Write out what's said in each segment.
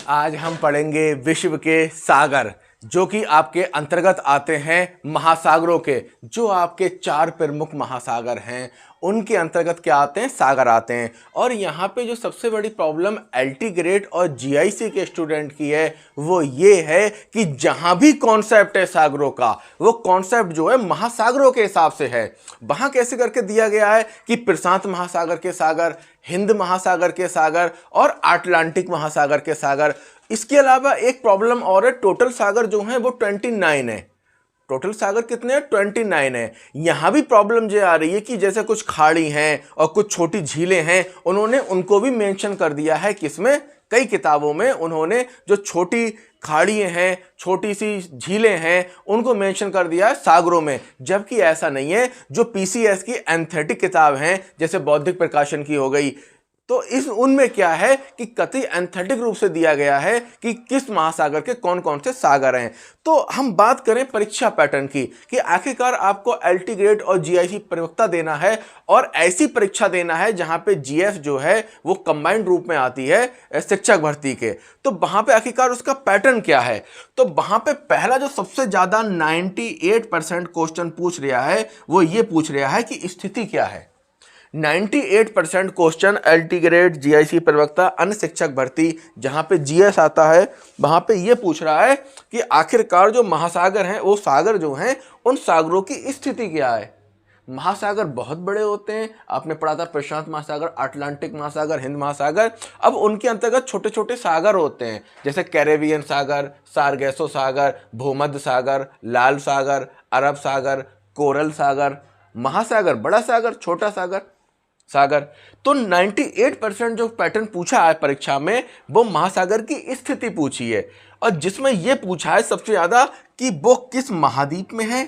आज हम पढ़ेंगे विश्व के सागर जो कि आपके अंतर्गत आते हैं महासागरों के। जो आपके 4 प्रमुख महासागर हैं उनके अंतर्गत क्या आते हैं, सागर आते हैं। और यहाँ पे जो सबसे बड़ी प्रॉब्लम एलटी ग्रेड और जीआईसी के स्टूडेंट की है वो ये है कि जहाँ भी कॉन्सेप्ट है सागरों का, वो कॉन्सेप्ट जो है महासागरों के हिसाब से है। वहाँ कैसे करके दिया गया है कि प्रशांत महासागर के सागर, हिंद महासागर के सागर और अटलांटिक महासागर के सागर। इसके अलावा एक प्रॉब्लम और है, टोटल सागर जो है वो 29 है। टोटल सागर कितने हैं? 29 है। यहां भी प्रॉब्लम ये आ रही है कि जैसे कुछ खाड़ी हैं और कुछ छोटी झीलें हैं, उन्होंने उनको भी मेंशन कर दिया है। किसमें? कई किताबों में उन्होंने जो छोटी खाड़ियाँ हैं, छोटी सी झीलें हैं, उनको मेंशन कर दिया है सागरों में। जबकि ऐसा नहीं है। जो पीसीएस की एंथेटिक किताब हैं, जैसे बौद्धिक प्रकाशन की हो गई, तो इस उनमें क्या है कि कतई एंथेटिक रूप से दिया गया है कि किस महासागर के कौन कौन से सागर हैं। तो हम बात करें परीक्षा पैटर्न की कि आखिरकार आपको एलटी ग्रेड और जीआईसी प्रवक्ता देना है और ऐसी परीक्षा देना है जहां पे जीएस जो है वो कंबाइंड रूप में आती है शिक्षक भर्ती के। तो वहां पे आखिरकार उसका पैटर्न क्या है? तो वहां पे पहला जो सबसे ज्यादा 98% क्वेश्चन पूछ रहा है वो ये पूछ रहा है कि स्थिति क्या है। 98% क्वेश्चन एलटी ग्रेड जीआईसी प्रवक्ता अन्य शिक्षक भर्ती जहां पे जीएस आता है वहां पे ये पूछ रहा है कि आखिरकार जो महासागर हैं वो सागर जो हैं उन सागरों की स्थिति क्या है। महासागर बहुत बड़े होते हैं, आपने पढ़ा था प्रशांत महासागर, अटलांटिक महासागर, हिंद महासागर। अब उनके अंतर्गत छोटे छोटे सागर होते हैं, जैसे कैरेबियन सागर, सारगैसो सागर, भूमध्य सागर, लाल सागर, अरब सागर, कोरल सागर। महासागर बड़ा सागर, छोटा सागर, सागर। तो 98% जो पैटर्न पूछा है परीक्षा में वो महासागर की स्थिति पूछी है। और जिसमें यह पूछा है सबसे ज्यादा कि वो किस महाद्वीप में है,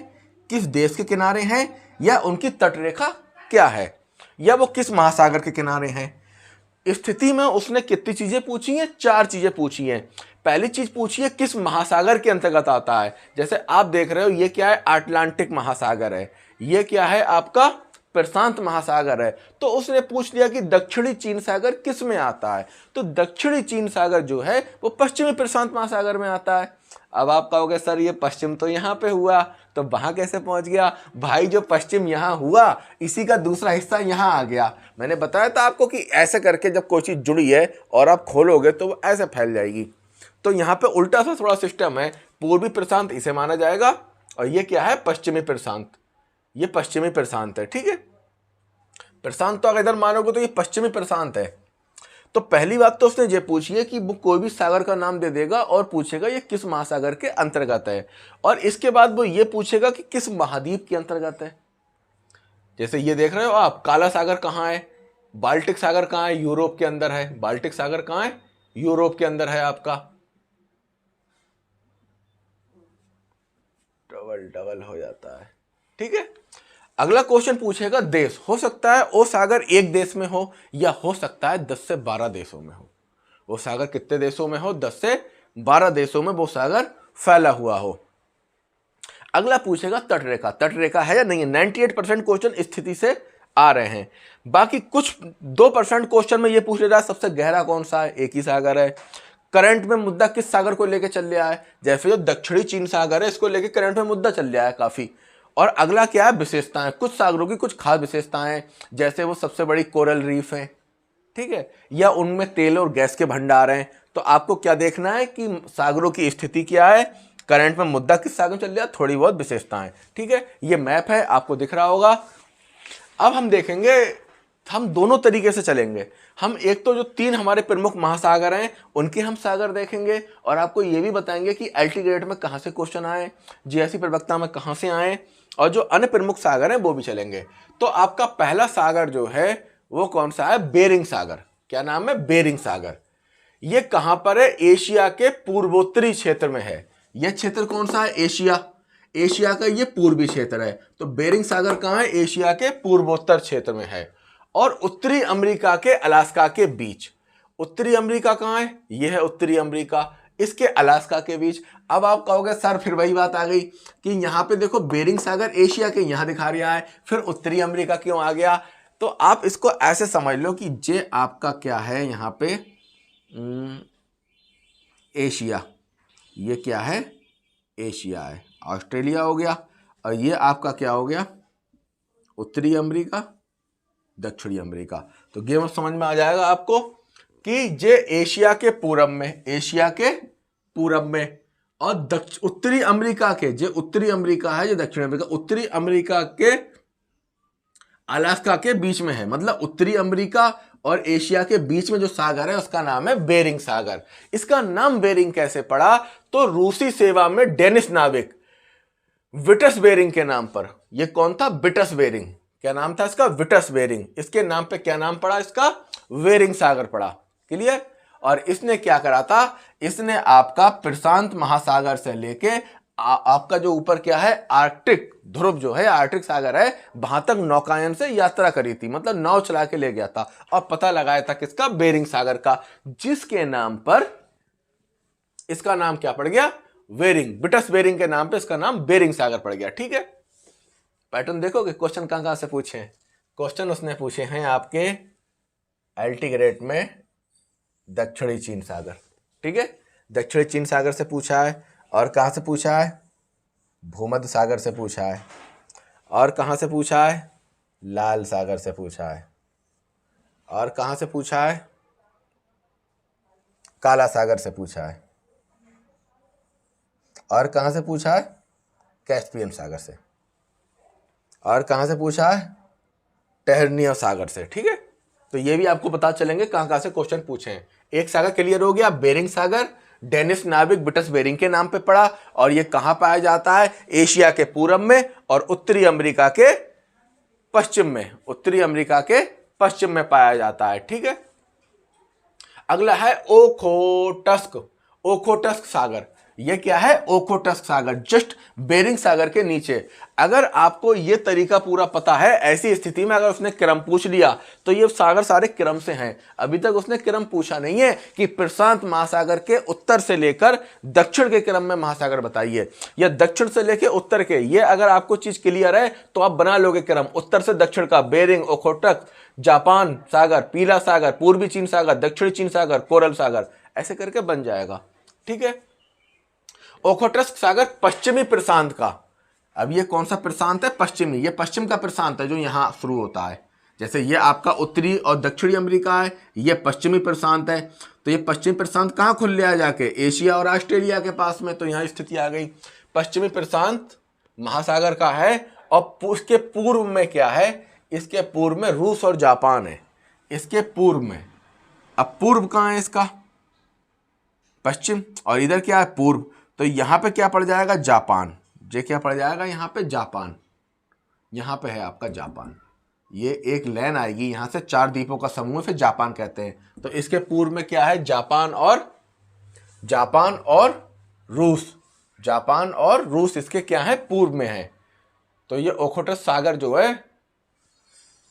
किस देश के किनारे हैं, या उनकी तटरेखा क्या है, या वो किस महासागर के किनारे हैं। स्थिति में उसने कितनी चीजें पूछी हैं? 4 चीजें पूछी हैं। पहली चीज पूछी है किस महासागर के अंतर्गत आता है। जैसे आप देख रहे हो ये क्या है? अटलांटिक महासागर है। ये क्या है? आपका प्रशांत महासागर है। तो उसने पूछ लिया कि दक्षिणी चीन सागर किस में आता है। तो दक्षिणी चीन सागर जो है वो पश्चिमी प्रशांत महासागर में आता है। अब आप कहोगे सर ये पश्चिम तो यहाँ पे हुआ, तो वहां कैसे पहुंच गया? भाई जो पश्चिम यहाँ हुआ इसी का दूसरा हिस्सा यहाँ आ गया। मैंने बताया था आपको कि ऐसे करके जब कोई चीज जुड़ी है और आप खोलोगे तो वो ऐसे फैल जाएगी। तो यहाँ पे उल्टा सा थोड़ा सिस्टम है। पूर्वी प्रशांत इसे माना जाएगा और ये क्या है? पश्चिमी प्रशांत। ये पश्चिमी प्रशांत है, ठीक है। प्रशांत तो अगर इधर मानोगे तो ये पश्चिमी प्रशांत है। तो पहली बात तो उसने ये पूछी है कि वो कोई भी सागर का नाम दे देगा और पूछेगा ये किस महासागर के अंतर्गत है। और इसके बाद वो ये पूछेगा कि किस महाद्वीप के अंतर्गत है। जैसे ये देख रहे हो आप, काला सागर कहाँ है, बाल्टिक सागर कहाँ है, यूरोप के अंदर है। बाल्टिक सागर कहाँ है? यूरोप के अंदर है आपका। डबल डबल हो जाता है, ठीक है। अगला क्वेश्चन पूछेगा देश। हो सकता है वो सागर एक देश में हो या हो सकता है 10 से 12 देशों में हो। वो सागर कितने देशों में हो? 10 से 12 देशों में वो सागर फैला हुआ हो। अगला पूछेगा तटरेखा। तटरेखा है या नहीं है। 98% क्वेश्चन स्थिति से आ रहे हैं। बाकी कुछ 2% क्वेश्चन में ये पूछ रहा है सबसे गहरा कौन सा है। एक ही सागर है। करंट में मुद्दा किस सागर को लेकर चल रहा है। जैसे जो दक्षिणी चीन सागर है इसको लेकर करंट में मुद्दा चल रहा है काफी। और अगला क्या है? विशेषताएं। कुछ सागरों की कुछ खास विशेषताएं, जैसे वो सबसे बड़ी कोरल रीफ है, ठीक है, या उनमें तेल और गैस के भंडार हैं। तो आपको क्या देखना है कि सागरों की स्थिति क्या है, करंट में मुद्दा किस सागर में चल रहा है, थोड़ी बहुत विशेषताएं, ठीक है। ये मैप है, आपको दिख रहा होगा। अब हम देखेंगे, हम दोनों तरीके से चलेंगे। हम एक तो जो 3 हमारे प्रमुख महासागर हैं उनके हम सागर देखेंगे और आपको ये भी बताएंगे कि एलटी ग्रेड में कहाँ से क्वेश्चन आए, जीआईसी प्रवक्ता में कहाँ से आए, और जो अन्य प्रमुख सागर हैं वो भी चलेंगे। तो आपका पहला सागर जो है वो कौन सा है? बेरिंग सागर। क्या नाम है? बेरिंग सागर। ये कहां पर है? एशिया के पूर्वोत्तरी क्षेत्र में है। यह क्षेत्र कौन सा है? एशिया। एशिया का ये पूर्वी क्षेत्र है। तो बेरिंग सागर कहां है? एशिया के पूर्वोत्तर क्षेत्र में है और उत्तरी अमेरिका के अलास्का के बीच। उत्तरी अमेरिका कहां है? यह है उत्तरी अमेरिका, इसके अलास्का के बीच। अब आप कहोगे सर फिर वही बात आ गई कि यहां पे देखो बेरिंग सागर एशिया के यहां दिखा रहा है, फिर उत्तरी अमेरिका क्यों आ गया? तो आप इसको ऐसे समझ लो कि ये आपका क्या है, यहां पे एशिया, ये क्या है, एशिया है। ऑस्ट्रेलिया हो गया, और ये आपका क्या हो गया, उत्तरी अमेरिका, दक्षिणी अमेरिका। तो गेम समझ में आ जाएगा आपको कि जे एशिया के पूरब में, एशिया के पूरब में, और उत्तरी अमेरिका के, जो उत्तरी अमेरिका है, जो दक्षिणी अमेरिका, उत्तरी अमेरिका के अलास्का के बीच में है। मतलब उत्तरी अमेरिका और एशिया के बीच में जो सागर है उसका नाम है बेरिंग सागर। इसका नाम बेरिंग कैसे पड़ा, तो रूसी सेवा में डेनिस नाविक विटस बेरिंग के नाम पर, यह कौन था, विटस बेरिंग, क्या नाम था इसका, विटस बेरिंग, इसके नाम पे क्या नाम पड़ा इसका, बेरिंग सागर पड़ा। क्लियर। और इसने क्या करा था, इसने आपका प्रशांत महासागर से लेके आपका जो ऊपर क्या है, आर्कटिक ध्रुव जो है, आर्कटिक सागर है, वहां तक नौकायन से यात्रा करी थी, मतलब नाव चला के ले गया था, और पता लगाया था किसका, बेरिंग सागर का, जिसके नाम पर इसका नाम क्या पड़ गया, बेरिंग, विटस बेरिंग के नाम पे इसका नाम बेरिंग सागर पड़ गया। ठीक है। पैटर्न देखोगे, क्वेश्चन कहां से पूछे, क्वेश्चन उसने पूछे हैं आपके अल्टीग्रेड में दक्षिणी चीन सागर। ठीक है, दक्षिणी चीन सागर से पूछा है, और कहां से पूछा है, भूमध्य सागर से पूछा है, और कहां से पूछा है, लाल सागर से पूछा है, और कहां से पूछा है, काला सागर से पूछा है, और कहां से पूछा है, कैस्पियन सागर से, और कहां से पूछा है, टहरनिया सागर से। ठीक है, तो ये भी आपको पता चलेंगे कहां से क्वेश्चन पूछे हैं। एक सागर क्लियर हो गया, बेरिंग सागर, डेनिस नाविक विटस बेरिंग के नाम पे पड़ा, और ये कहां पाया जाता है, एशिया के पूरब में और उत्तरी अमेरिका के पश्चिम में, उत्तरी अमेरिका के पश्चिम में पाया जाता है। ठीक है। अगला है ओखोटस्क, ओखोटस्क सागर। ये क्या है, ओखोटस्क सागर, जस्ट बेरिंग सागर के नीचे। अगर आपको ये तरीका पूरा पता है, ऐसी स्थिति में अगर उसने क्रम पूछ लिया तो ये सागर सारे क्रम से हैं। अभी तक उसने क्रम पूछा नहीं है कि प्रशांत महासागर के उत्तर से लेकर दक्षिण के क्रम में महासागर बताइए, या दक्षिण से लेकर उत्तर के। ये अगर आपको चीज क्लियर है तो आप बना लोगे क्रम, उत्तर से दक्षिण का बेरिंग, ओखोटस्क, जापान सागर, पीला सागर, पूर्वी चीन सागर, दक्षिणी चीन सागर, कोरल सागर, ऐसे करके बन जाएगा। ठीक है। ओखोटस्क सागर पश्चिमी प्रशांत का, अब ये कौन सा प्रशांत है, पश्चिमी, ये पश्चिम का प्रशांत है जो यहां शुरू होता है। जैसे ये आपका उत्तरी और दक्षिणी अमेरिका है, ये पश्चिमी प्रशांत है, तो ये पश्चिमी प्रशांत कहां खुल लिया जाके, एशिया और ऑस्ट्रेलिया के पास में। तो यहां स्थिति आ गई, पश्चिमी प्रशांत महासागर का है, और इसके पूर्व में क्या है, इसके पूर्व में रूस और जापान है, इसके पूर्व में। अब पूर्व कहां है इसका, पश्चिम, और इधर क्या है, पूर्व। तो यहां पे क्या पड़ जाएगा, जापान, ये क्या पड़ जाएगा यहां पे, जापान, यहां पे है आपका जापान। ये एक लाइन आएगी यहां से, 4 द्वीपों का समूह, फिर जापान कहते हैं। तो इसके पूर्व में क्या है, जापान और रूस, जापान और रूस इसके क्या है, पूर्व में है। तो ये ओखोटस्क सागर जो है,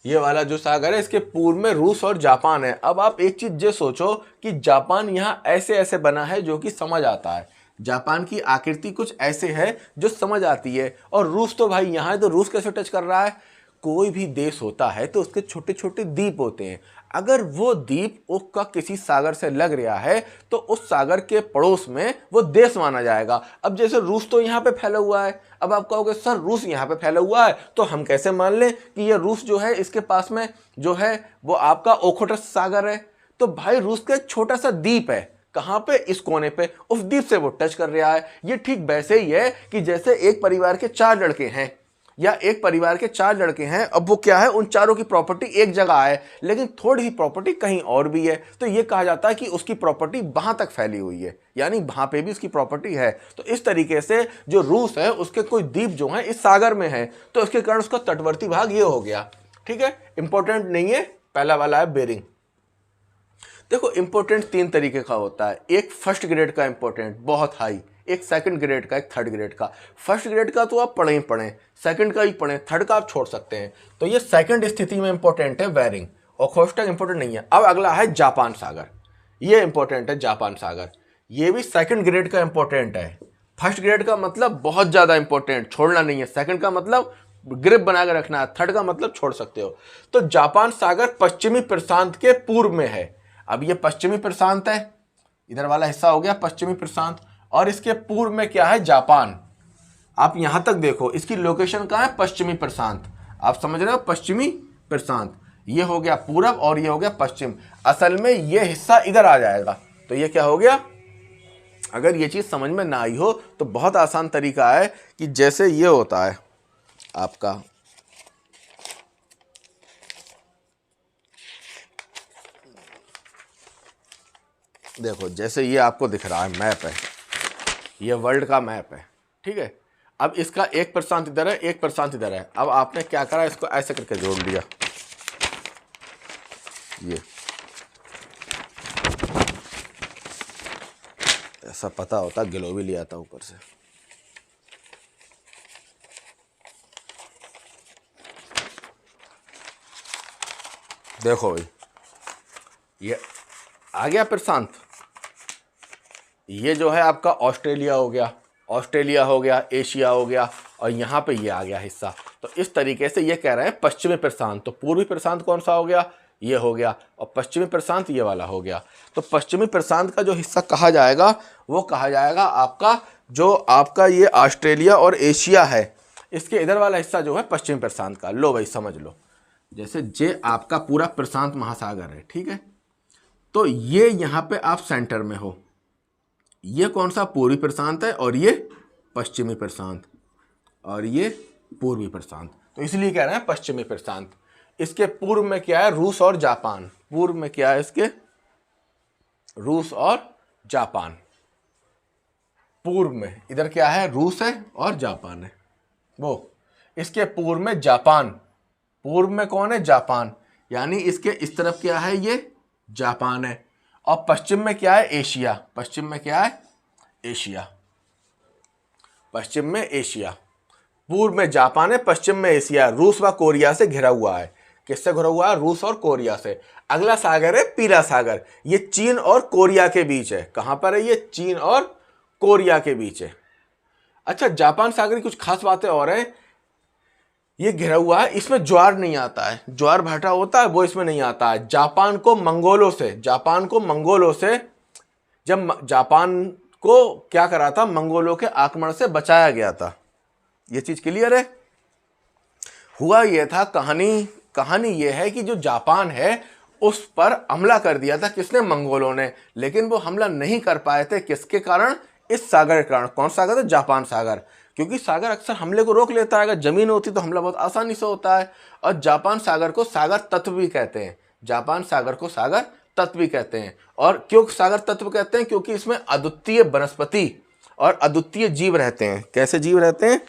ये वाला जो सागर है, इसके पूर्व में रूस और जापान है। अब आप एक चीज ये सोचो कि जापान यहां ऐसे ऐसे बना है जो कि समझ आता है, जापान की आकृति कुछ ऐसे है जो समझ आती है, और रूस तो भाई यहां है, तो रूस कैसे टच कर रहा है। कोई भी देश होता है तो उसके छोटे छोटे द्वीप होते हैं, अगर वो द्वीप का किसी सागर से लग रहा है तो उस सागर के पड़ोस में वो देश माना जाएगा। अब जैसे रूस तो यहाँ पे फैला हुआ है, अब आप कहोगे सर रूस यहाँ पे फैला हुआ है, तो हम कैसे मान लें कि ये रूस जो है इसके पास में जो है वो आपका ओखोटस्क सागर है। तो भाई रूस का एक छोटा सा द्वीप है, कहां पे, इस कोने पे, उस द्वीप से वो टच कर रहा है। ये ठीक वैसे ही है कि जैसे एक परिवार के 4 लड़के हैं, या एक परिवार के 4 लड़के हैं, अब वो क्या है, उन चारों की प्रॉपर्टी एक जगह है लेकिन थोड़ी सी प्रॉपर्टी कहीं और भी है, तो ये कहा जाता है कि उसकी प्रॉपर्टी वहां तक फैली हुई है, यानी वहां पे भी उसकी प्रॉपर्टी है। तो इस तरीके से जो रूस है उसके कोई द्वीप जो है इस सागर में है, तो इसके कारण उसका तटवर्ती भाग ये हो गया। ठीक है, इंपॉर्टेंट नहीं है, पहला वाला है बेरिंग। देखो इंपॉर्टेंट 3 तरीके का होता है, एक फर्स्ट ग्रेड का इंपॉर्टेंट बहुत हाई, एक सेकंड ग्रेड का, एक थर्ड ग्रेड का। फर्स्ट ग्रेड का तो आप पढ़े ही पढ़ें, सेकंड का ही पढ़ें, थर्ड का आप छोड़ सकते हैं। तो ये सेकंड स्थिति में इंपॉर्टेंट है बेरिंग, ओखोटस्क इंपॉर्टेंट नहीं है। अब अगला है जापान सागर, ये इंपॉर्टेंट है जापान सागर, ये भी सेकंड ग्रेड का इंपॉर्टेंट है। फर्स्ट ग्रेड का मतलब बहुत ज्यादा इंपॉर्टेंट, छोड़ना नहीं है। सेकंड का मतलब ग्रिप बनाकर रखना है, थर्ड का मतलब छोड़ सकते हो। तो जापान सागर पश्चिमी प्रशांत के पूर्व में है। अब ये पश्चिमी प्रशांत है, इधर वाला हिस्सा हो गया पश्चिमी प्रशांत, और इसके पूर्व में क्या है, जापान। आप यहां तक देखो, इसकी लोकेशन कहाँ है, पश्चिमी प्रशांत। आप समझ रहे हो, पश्चिमी प्रशांत, ये हो गया पूरब और ये हो गया पश्चिम। असल में ये हिस्सा इधर आ जाएगा, तो ये क्या हो गया। अगर ये चीज समझ में ना आई हो तो बहुत आसान तरीका है कि जैसे ये होता है आपका, देखो जैसे ये आपको दिख रहा है मैप है, ये वर्ल्ड का मैप है, ठीक है। अब इसका एक प्रशांत इधर है, एक प्रशांत इधर है। अब आपने क्या करा, इसको ऐसे करके जोड़ लिया, ये ऐसा पता होता, गिलो भी लिया था ऊपर से। देखो भाई, ये आ गया प्रशांत, ये जो है आपका ऑस्ट्रेलिया हो गया, ऑस्ट्रेलिया हो गया, एशिया हो गया, और यहाँ पे ये आ गया हिस्सा। तो इस तरीके से ये कह रहे हैं पश्चिमी प्रशांत। तो पूर्वी प्रशांत कौन सा हो गया, ये हो गया, और पश्चिमी प्रशांत ये वाला हो गया। तो पश्चिमी प्रशांत का जो हिस्सा कहा जाएगा वो कहा जाएगा आपका, जो आपका ये ऑस्ट्रेलिया और एशिया है, इसके इधर वाला हिस्सा जो है पश्चिमी प्रशांत का। लो भाई समझ लो, जैसे जे आपका पूरा प्रशांत महासागर है, ठीक है। तो ये यहाँ पे आप सेंटर में हो, ये कौन सा, पूर्वी प्रशांत है, और ये पश्चिमी प्रशांत, और ये पूर्वी प्रशांत। तो इसलिए कह रहे हैं पश्चिमी प्रशांत। इसके पूर्व में क्या है, रूस और जापान। पूर्व में क्या है इसके, रूस और जापान। पूर्व में इधर क्या है, रूस है और जापान है वो। इसके पूर्व में जापान, पूर्व में कौन है, जापान, यानी इसके इस तरफ क्या है, ये जापान है। और पश्चिम में क्या है, एशिया। पश्चिम में क्या है, एशिया। पश्चिम में एशिया, पूर्व में जापान है, पश्चिम में एशिया। रूस व कोरिया से घिरा हुआ है। किससे घिरा हुआ है, रूस और कोरिया से। अगला सागर है पीला सागर, ये चीन और कोरिया के बीच है। कहां पर है, ये चीन और कोरिया के बीच है। अच्छा, जापान सागर की कुछ खास बातें और है, ये घिरा हुआ है, इसमें ज्वार नहीं आता है, ज्वार भाटा होता है वो इसमें नहीं आता है। जापान को मंगोलों से जब जापान को क्या करा था, मंगोलों के आक्रमण से बचाया गया था। ये चीज क्लियर है। हुआ ये था, कहानी ये है कि जो जापान है उस पर हमला कर दिया था किसने, मंगोलों ने। लेकिन वो हमला नहीं कर पाए थे, किसके कारण, इस सागर के कारण। कौन सा सागर था, जापान सागर। क्योंकि सागर अक्सर हमले को रोक लेता है, अगर जमीन होती तो हमला बहुत आसानी से होता है। और जापान सागर को सागर तत्व भी कहते हैं, जापान सागर को सागर तत्व भी कहते हैं। और क्यों सागर तत्व कहते हैं, क्योंकि इसमें अद्वितीय वनस्पति और अद्वितीय जीव रहते हैं। कैसे जीव रहते हैं,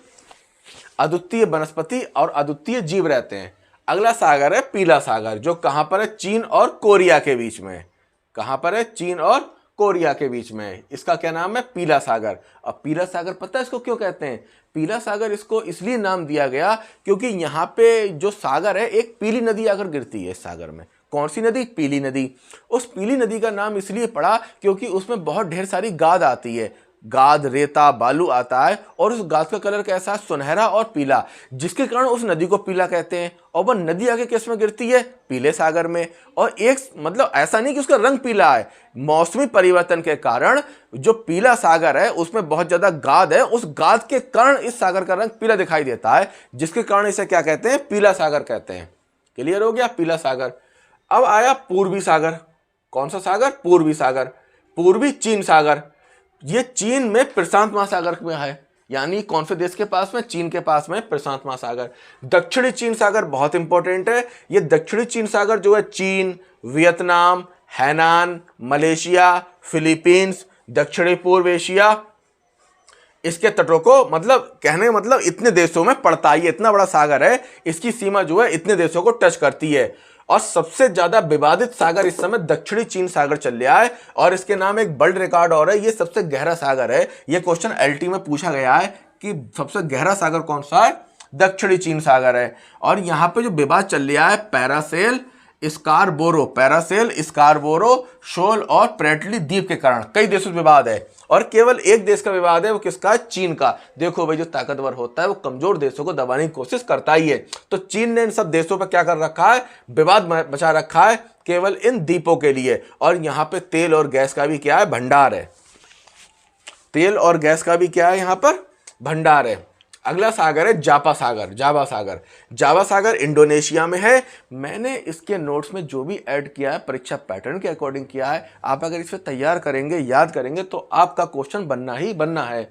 अद्वितीय वनस्पति और अद्वितीय जीव रहते हैं। अगला सागर है पीला सागर, जो कहां पर है, चीन और कोरिया के बीच में। कहां पर है, चीन और कोरिया के बीच में। इसका क्या नाम है, पीला सागर। अब पीला सागर पता है इसको क्यों कहते हैं, पीला सागर इसको इसलिए नाम दिया गया क्योंकि यहाँ पे जो सागर है, एक पीली नदी आकर गिरती है इस सागर में। कौन सी नदी, पीली नदी। उस पीली नदी का नाम इसलिए पड़ा क्योंकि उसमें बहुत ढेर सारी गाद आती है, गाद, रेता, बालू आता है, और उस गाद का कलर कैसा है, सुनहरा और पीला, जिसके कारण उस नदी को पीला कहते हैं। और वह नदी आगे किस में गिरती है, पीले सागर में। और एक मतलब ऐसा नहीं कि उसका रंग पीला है, मौसमी परिवर्तन के कारण जो पीला सागर है उसमें बहुत ज्यादा गाद है, उस गाद के कारण इस सागर का रंग पीला दिखाई देता है, जिसके कारण इसे क्या कहते हैं, पीला सागर कहते हैं। क्लियर हो गया, पीला सागर। अब आया पूर्वी सागर। कौन सा सागर, पूर्वी सागर, पूर्वी चीन सागर। ये चीन में प्रशांत महासागर में है, यानी कौन से देश के पास में, चीन के पास में प्रशांत महासागर। दक्षिणी चीन सागर बहुत इंपॉर्टेंट है। ये दक्षिणी चीन सागर जो है, चीन, वियतनाम, हैनान, मलेशिया, फिलीपींस, दक्षिणी पूर्व एशिया, इसके तटों को मतलब कहने मतलब इतने देशों में पड़ता है। ये इतना बड़ा सागर है, इसकी सीमा जो है इतने देशों को टच करती है। और सबसे ज्यादा विवादित सागर इस समय दक्षिणी चीन सागर चल रहा है, और इसके नाम एक वर्ल्ड रिकॉर्ड और है, ये सबसे गहरा सागर है। ये क्वेश्चन एलटी में पूछा गया है कि सबसे गहरा सागर कौन सा है, दक्षिणी चीन सागर है। और यहाँ पे जो विवाद चल रहा है, पैरासेल स्कारबोरो शोल और प्रेटली द्वीप के कारण कई देशों में विवाद है, और केवल एक देश का विवाद है, वो किसका है, चीन का। देखो भाई, जो ताकतवर होता है वो कमजोर देशों को दबाने की कोशिश करता ही है। तो चीन ने इन सब देशों पर क्या कर रखा है, विवाद बचा रखा है केवल इन द्वीपों के लिए। और यहाँ पे तेल और गैस का भी क्या है, भंडार है। तेल और गैस का भी क्या है यहाँ पर, भंडार है। अगला सागर है जावा सागर। जावा सागर, जावा सागर इंडोनेशिया में है। मैंने इसके नोट्स में जो भी ऐड किया है परीक्षा पैटर्न के अकॉर्डिंग किया है। आप अगर इसे तैयार करेंगे, याद करेंगे, तो आपका क्वेश्चन बनना ही बनना है।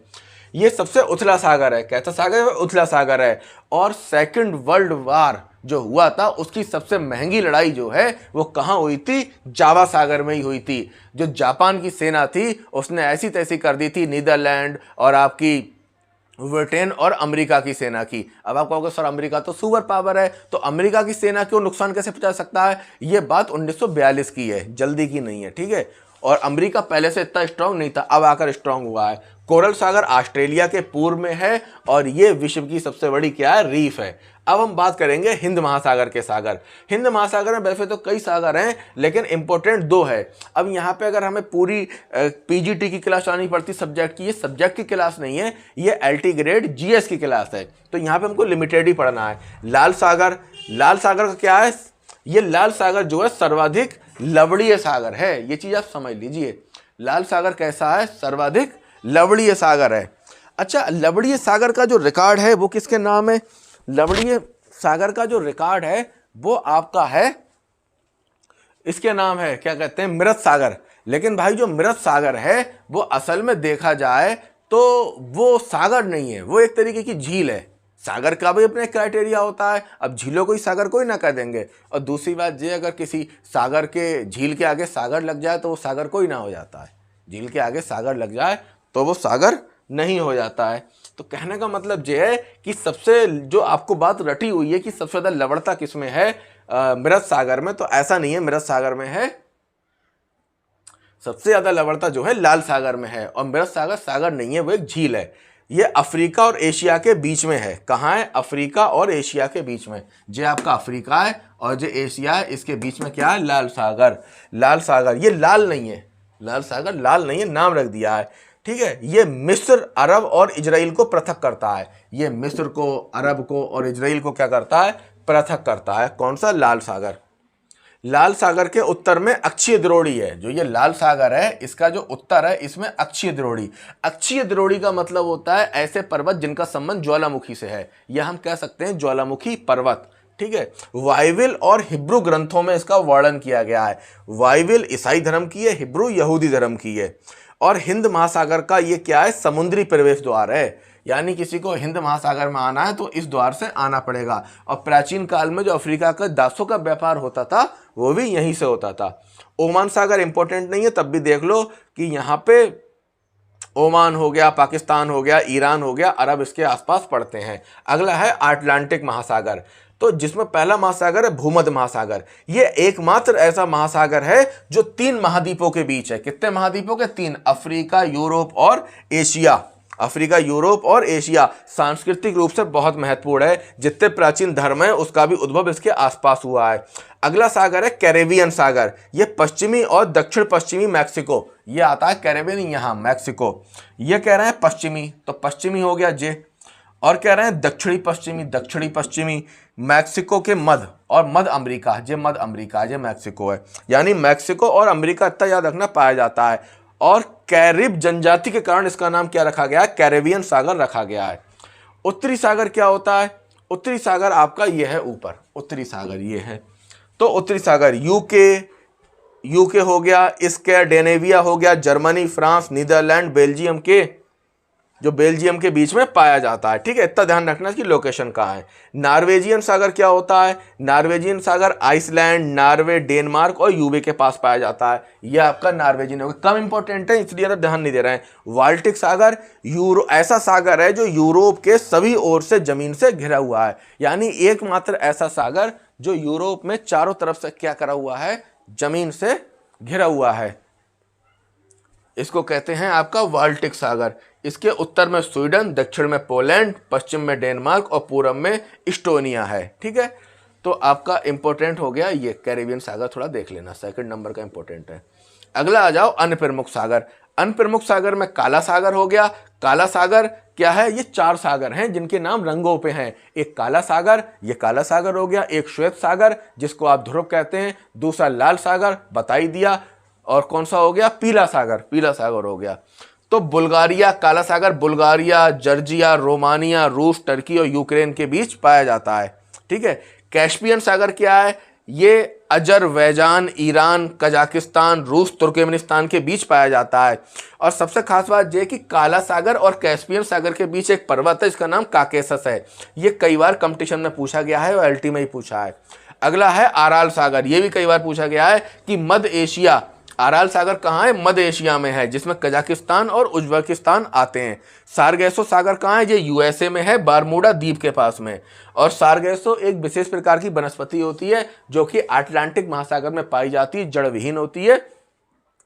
ये सबसे उथला सागर है। कैसा सागर है, उथला सागर है। और सेकंड वर्ल्ड वार जो हुआ था उसकी सबसे महंगी लड़ाई जो है वो कहाँ हुई थी, जावा सागर में ही हुई थी। जो जापान की सेना थी उसने ऐसी तैसी कर दी थी नीदरलैंड और आपकी ब्रिटेन और अमेरिका की सेना की। अब आप कहोगे सर अमेरिका तो सुपर पावर है, तो अमेरिका की सेना को नुकसान कैसे पहुंचा सकता है। ये बात 1942 की है, जल्दी की नहीं है, ठीक है। और अमेरिका पहले से इतना स्ट्रांग नहीं था, अब आकर स्ट्रांग हुआ है। कोरल सागर ऑस्ट्रेलिया के पूर्व में है और ये विश्व की सबसे बड़ी क्या है, रीफ है। अब हम बात करेंगे हिंद महासागर के सागर। हिंद महासागर में वैसे तो कई सागर हैं लेकिन इंपॉर्टेंट दो है। अब यहाँ पे अगर हमें पूरी पीजीटी की क्लास आनी पड़ती सब्जेक्ट की, ये सब्जेक्ट की क्लास नहीं है, ये एलटी ग्रेड जीएस की क्लास है, तो यहाँ पे हमको लिमिटेड ही पढ़ना है। लाल सागर, लाल सागर का क्या है, ये लाल सागर जो है सर्वाधिक लवणीय सागर है। ये चीज आप समझ लीजिए, लाल सागर कैसा है, सर्वाधिक लवणीय सागर है। अच्छा, लवणीय सागर का जो रिकॉर्ड है वो किसके नाम है, लवणीय सागर का जो रिकॉर्ड है वो आपका है, इसके नाम है, क्या कहते हैं, मृत सागर। लेकिन भाई जो मृत सागर है वो असल में देखा जाए तो वो सागर नहीं है, वो एक तरीके की झील है। सागर का भी अपने क्राइटेरिया होता है, अब झीलों को ही सागर को ही ना कह देंगे। और दूसरी बात ये, अगर किसी सागर के, झील के आगे सागर लग जाए तो वो सागर को ही ना हो जाता है। झील के आगे सागर लग जाए तो वो सागर नहीं हो जाता है। तो कहने का मतलब ये है कि सबसे जो आपको बात रटी हुई है कि सबसे ज्यादा लवणता किसमें है, मृत सागर में, तो ऐसा नहीं है। मृत सागर में है सबसे ज्यादा लवणता जो है लाल सागर में है। और मृत सागर सागर नहीं है, वो एक झील है। ये अफ्रीका और एशिया के बीच में है। कहाँ है, अफ्रीका और एशिया के बीच में। जो आपका अफ्रीका है और जो एशिया है, इसके बीच में क्या है, लाल सागर। लाल सागर, ये लाल नहीं है, लाल सागर लाल नहीं है, नाम रख दिया है, ठीक है। ये मिस्र, अरब और इजराइल को पृथक करता है। ये मिस्र को, अरब को और इजराइल को क्या करता है, पृथक करता है। कौन सा, लाल सागर। लाल सागर के उत्तर में अक्षीय द्रोणी है। जो ये लाल सागर है इसका जो उत्तर है इसमें अक्षीय द्रोणी। अक्षीय द्रोणी का मतलब होता है ऐसे पर्वत जिनका संबंध ज्वालामुखी से है, या हम कह सकते हैं ज्वालामुखी पर्वत, ठीक है। बाइबिल और हिब्रू ग्रंथों में इसका वर्णन किया गया है। बाइबिल ईसाई धर्म की है, हिब्रू यहूदी धर्म की है। और हिंद महासागर का ये क्या है, समुद्री प्रवेश द्वार है। यानी किसी को हिंद महासागर में आना है तो इस द्वार से आना पड़ेगा। और प्राचीन काल में जो अफ्रीका का दासों का व्यापार होता था वो भी यहीं से होता था। ओमान सागर इंपॉर्टेंट नहीं है, तब भी देख लो कि यहाँ पे ओमान हो गया, पाकिस्तान हो गया, ईरान हो गया, अरब इसके आसपास पड़ते हैं। अगला है अटलांटिक महासागर, तो जिसमें पहला महासागर है भूमध्य महासागर। ये एकमात्र ऐसा महासागर है जो 3 महाद्वीपों के बीच है। कितने महाद्वीपों के, 3, अफ्रीका, यूरोप और एशिया। अफ्रीका, यूरोप और एशिया सांस्कृतिक रूप से बहुत महत्वपूर्ण है। जितने प्राचीन धर्म है उसका भी उद्भव इसके आसपास हुआ है। अगला सागर है कैरेबियन सागर। ये पश्चिमी और दक्षिण पश्चिमी मैक्सिको, ये आता है कैरेबियन, यहाँ मैक्सिको। ये कह रहे हैं पश्चिमी, तो पश्चिमी हो गया जे, और कह रहे हैं दक्षिणी पश्चिमी, दक्षिणी पश्चिमी मैक्सिको के मध्य और मध्य अमेरिका, जे मध्य अमेरिका, जे मैक्सिको है। यानी मैक्सिको और अमेरिका इतना याद रखना पाया जाता है। और कैरिब जनजाति के कारण इसका नाम क्या रखा गया है, कैरेबियन सागर रखा गया है। उत्तरी सागर क्या होता है, उत्तरी सागर आपका ये है ऊपर, उत्तरी सागर ये है। तो उत्तरी सागर यूके हो गया, स्कैंडिनेविया हो गया, जर्मनी, फ्रांस, नीदरलैंड, बेल्जियम के, जो बेल्जियम के बीच में पाया जाता है, ठीक है। इतना ध्यान रखना कि लोकेशन कहाँ है। नॉर्वेजियन सागर क्या होता है, नॉर्वेजियन सागर आइसलैंड, नॉर्वे, डेनमार्क और यूके के पास पाया जाता है। यह आपका नॉर्वेजियन होगा, कम इंपॉर्टेंट है इसलिए ध्यान नहीं दे रहे हैं। बाल्टिक सागर ऐसा सागर है जो यूरोप के सभी ओर से जमीन से घिरा हुआ है। यानी एकमात्र ऐसा सागर जो यूरोप में चारों तरफ से क्या करा हुआ है, जमीन से घिरा हुआ है। इसको कहते हैं आपका बाल्टिक सागर। इसके उत्तर में स्वीडन, दक्षिण में पोलैंड, पश्चिम में डेनमार्क और पूर्व में इस्टोनिया है, ठीक है। तो आपका इंपॉर्टेंट हो गया ये कैरेबियन सागर, थोड़ा देख लेना, सेकंड नंबर का इंपॉर्टेंट है। अगला आ जाओ अन्य प्रमुख सागर। अनप्रमुख सागर में काला सागर हो गया। काला सागर क्या है? ये 4 सागर हैं जिनके नाम रंगों पे हैं। एक काला सागर, ये काला सागर हो गया। एक श्वेत सागर जिसको आप ध्रुव कहते हैं। दूसरा लाल सागर, बता ही दिया। और कौन सा हो गया? पीला सागर, पीला सागर हो गया। तो बुल्गारिया, काला सागर बुल्गारिया, जॉर्जिया, रोमानिया, रूस, टर्की और यूक्रेन के बीच पाया जाता है। ठीक है। कैस्पियन सागर क्या है? ये अजरबैजान, ईरान, कजाकिस्तान, रूस, तुर्कमेनिस्तान के बीच पाया जाता है। और सबसे खास बात यह कि काला सागर और कैस्पियन सागर के बीच एक पर्वत है, इसका नाम काकेसस है। ये कई बार कंपटीशन में पूछा गया है और एलटी में ही पूछा है। अगला है आराल सागर। ये भी कई बार पूछा गया है कि मध्य एशिया, आराल सागर कहाँ है? मध्य एशिया में है, जिसमें कजाकिस्तान और उज्बेकिस्तान आते हैं। सारगेसो सागर कहाँ है? ये यूएसए में है, बारमूडा द्वीप के पास में। और सारगेसो एक विशेष प्रकार की वनस्पति होती है जो कि अटलांटिक महासागर में पाई जाती है, जड़ विहीन होती है,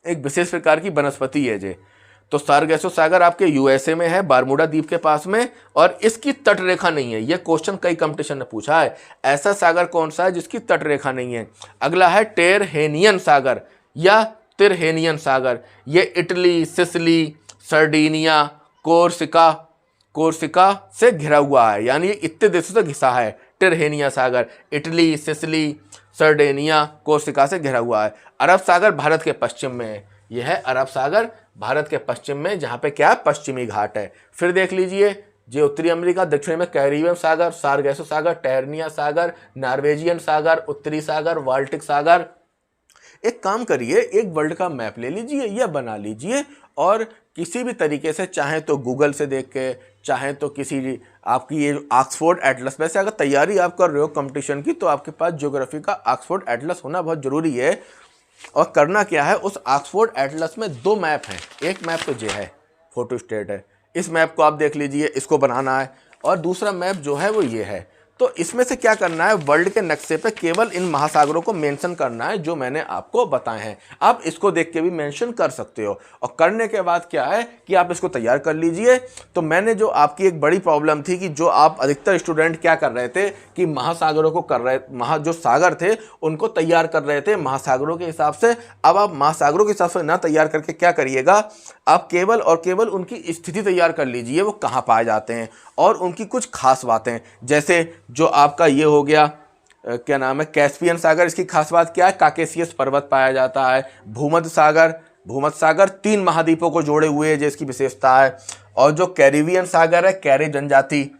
एक विशेष प्रकार की वनस्पति है ये। तो सारगेसो सागर आपके यूएसए में है, बारमूडा द्वीप के पास में, और इसकी तट रेखा नहीं है। यह क्वेश्चन कई कंपटीशन ने पूछा है, ऐसा सागर कौन सा है जिसकी तट रेखा नहीं है? अगला है टेरहेनियन सागर या तिरहेनियन सागर। ये इटली, सिसिली, सर्डिनिया, कोर्सिका से घिरा हुआ है, यानी ये इतने देशों से घिसा है। टिरहेनिया सागर इटली, सिसिली, सर्डेनिया, कोर्सिका से घिरा हुआ है। अरब सागर भारत के पश्चिम में है। यह है अरब सागर भारत के पश्चिम में, जहाँ पे क्या पश्चिमी घाट है। फिर देख लीजिए, जो उत्तरी अमेरिका, दक्षिण में कैरिबियन सागर, सारगेसो सागर, टेरहेनिया सागर, नॉर्वेजियन सागर, उत्तरी सागर, बाल्टिक सागर। एक काम करिए, एक वर्ल्ड का मैप ले लीजिए या बना लीजिए, और किसी भी तरीके से, चाहे तो गूगल से देख के, चाहे तो किसी आपकी ये ऑक्सफोर्ड एटलस, वैसे अगर तैयारी आप कर रहे हो कंपटीशन की तो आपके पास ज्योग्राफी का ऑक्सफोर्ड एटलस होना बहुत ज़रूरी है। और करना क्या है, उस ऑक्सफोर्ड एटलस में 2 मैप हैं। एक मैप तो ये है, फोटो स्टेट है, इस मैप को आप देख लीजिए, इसको बनाना है। और दूसरा मैप जो है वो ये है। तो इसमें से क्या करना है, वर्ल्ड के नक्शे पे केवल इन महासागरों को मेंशन करना है जो मैंने आपको बताए हैं। आप इसको देख के भी मेंशन कर सकते हो। और करने के बाद क्या है कि आप इसको तैयार कर लीजिए। तो मैंने जो आपकी एक बड़ी प्रॉब्लम थी कि जो आप अधिकतर स्टूडेंट क्या कर रहे थे कि महासागरों को कर रहे, जो सागर थे उनको तैयार कर रहे थे महासागरों के हिसाब से। अब आप महासागरों के हिसाब से ना तैयार करके क्या करिएगा, आप केवल और केवल उनकी स्थिति तैयार कर लीजिए, वो कहाँ पाए जाते हैं और उनकी कुछ खास बातें। जैसे जो आपका ये हो गया, क्या नाम है, कैस्पियन सागर, इसकी खास बात क्या है? काकेसियस पर्वत पाया जाता है। भूमध्य सागर 3 महाद्वीपों को जोड़े हुए है, जिसकी विशेषता है। और जो कैरिबियन सागर है, कैरे जनजाति।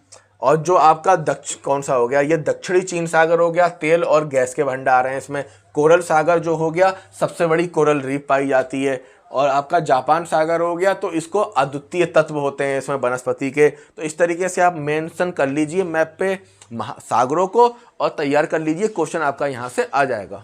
और जो आपका कौन सा हो गया, ये दक्षिणी चीन सागर हो गया, तेल और गैस के भंडार हैं इसमें। कोरल सागर जो हो गया, सबसे बड़ी कोरल रीफ पाई जाती है। और आपका जापान सागर हो गया, तो इसको अद्वितीय तत्व होते हैं इसमें वनस्पति के। तो इस तरीके से आप मेंशन कर लीजिए मैप पे सागरों को और तैयार कर लीजिए, क्वेश्चन आपका यहाँ से आ जाएगा।